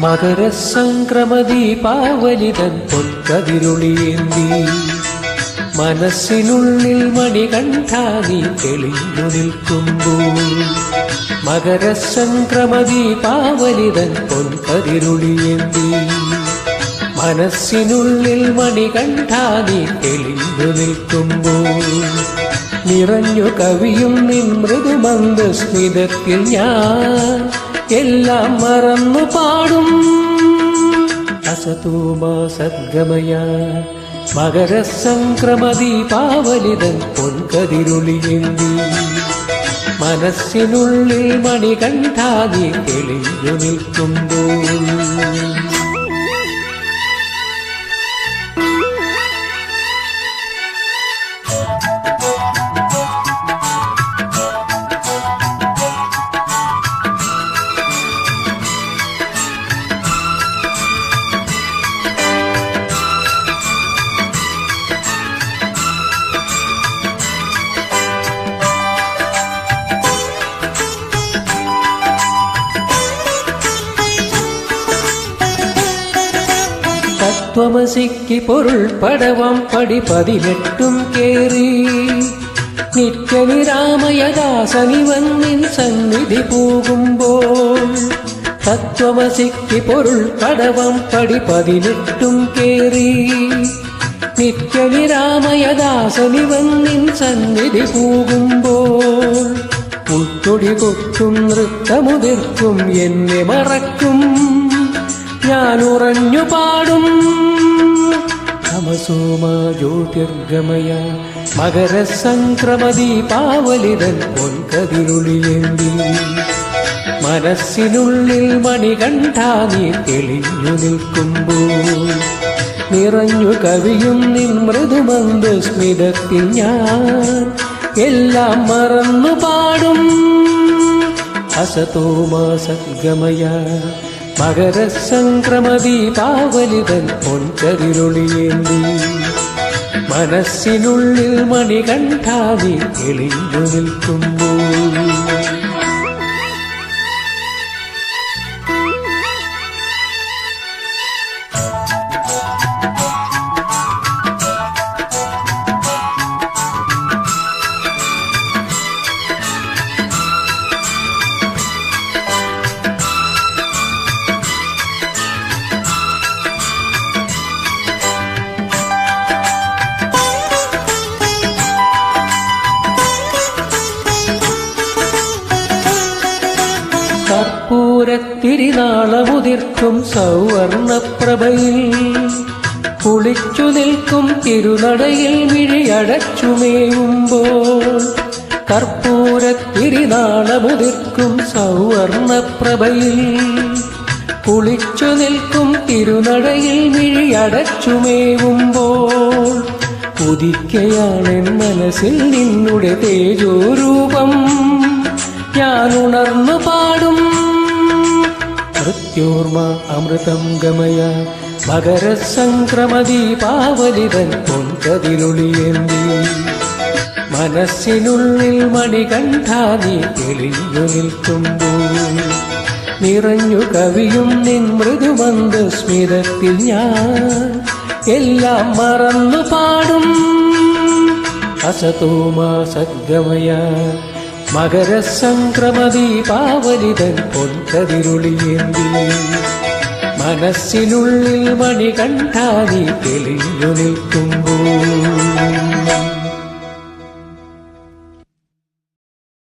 മകരസംക്രമദീപാവലിതൻ പൊൻകതിരുളിയേന്തി മനസ്സിനുള്ളിൽ മണികണ്ഠാ നീ തെളിഞ്ഞു നിൽക്കുമ്പോൾ മകരസംക്രമദീപാവലിതൻ പൊൻകതിരുളിയേന്തി മനസ്സിനുള്ളിൽ മണികണ്ഠാ നീ തെളിഞ്ഞു നിൽക്കുമ്പോൾ നിറഞ്ഞു കവിയും നിൻ മൃദുമന്ദസ്മിതത്തിൽ ഞാൻ എല്ലാം മറന്നു പാടും അസതോമാ സദ്ഗമയ മകരസംക്രമദീപാവലിതൻ പൊൻകതിരുളിയേന്തി മനസ്സിനുള്ളിൽ മണികണ്ഠാ നീ തെളിഞ്ഞു നിൽക്കുമ്പോൾ തത്വമസിക്ക് പൊരുൾ പടവം പടി 18 കേറി നിത്യനിരാമയദാസനിവൻ നിൻ സന്നിധി പോകുമ്പോൾ തത്വമസിക്ക് പൊരുൾ പടവം പടി 18 കേറി നിത്യനിരാമയദാസനിവൻ നിൻ സന്നിധി പോകുമ്പോൾ ഉൾത്തൊടി കൊട്ടും നൃത്തമുതിർക്കും എന്നെ മറക്കും ഞാൻ ഉറഞ്ഞു പാടും തമസോമാ ജ്യോതിർഗമയ മകരസംക്രമദീപാവലിതൻ പൊൻകതിരുളിയേന്തി മനസ്സിനുള്ളിൽ മണികണ്ഠാ നീ തെളിഞ്ഞു നിൽക്കുമ്പോൾ നിറഞ്ഞു കവിയും നിൻ മൃദുമന്ദസ്മിതത്തിൽ ഞാൻ എല്ലാം മറന്നു പാടും അസതോമാ സദ്ഗമയ മകരസംക്രമദീപാവലിതൻ പൊൻകതിരുളിയേന്തി മനസ്സിനുള്ളിൽ മണികണ്ഠാ നീ തെളിഞ്ഞു നിൽക്കുമ്പോൾ കർപ്പൂരത്തിരിനാളമുതിർക്കും സൗവർണപ്രഭയിൽ കുളിച്ചു നിൽക്കും തിരുനടയിൽ മിഴിയടച്ചുമേവുമ്പോൾ കർപ്പൂരത്തിരിനാളമുതിർക്കും സൗവർണപ്രഭയിൽ കുളിച്ചു നിൽക്കും തിരുനടയിൽ മിഴിയടച്ചുമേവുമ്പോൾ ഉദിക്കയാണെൻ മനസ്സിൽ നിന്നുടെ തേജോരൂപം ഞാൻ ഉണർന്നു പാടും മൃത്യോർമ അമൃതം ഗമയ മകരസംക്രമദീപാവലിതൻ പൊൻകതിരുളിയേന്തി മനസ്സിനുള്ളിൽ മണികണ്ഠാ നീ തെളിഞ്ഞു നിൽക്കുമ്പോൾ നിറഞ്ഞു കവിയും നിൻ മൃദുമന്ദസ്മിതത്തിൽ ഞാൻ എല്ലാം മറന്നു പാടും അസതോമാ സദ്ഗമയ മകരസംക്രമദീപാവലിതൻ പൊൻകതിരുളിയേന്തി മനസ്സിനുള്ളിൽ മണികണ്ഠാ നീ തെളിഞ്ഞു നിൽക്കുമ്പോൾ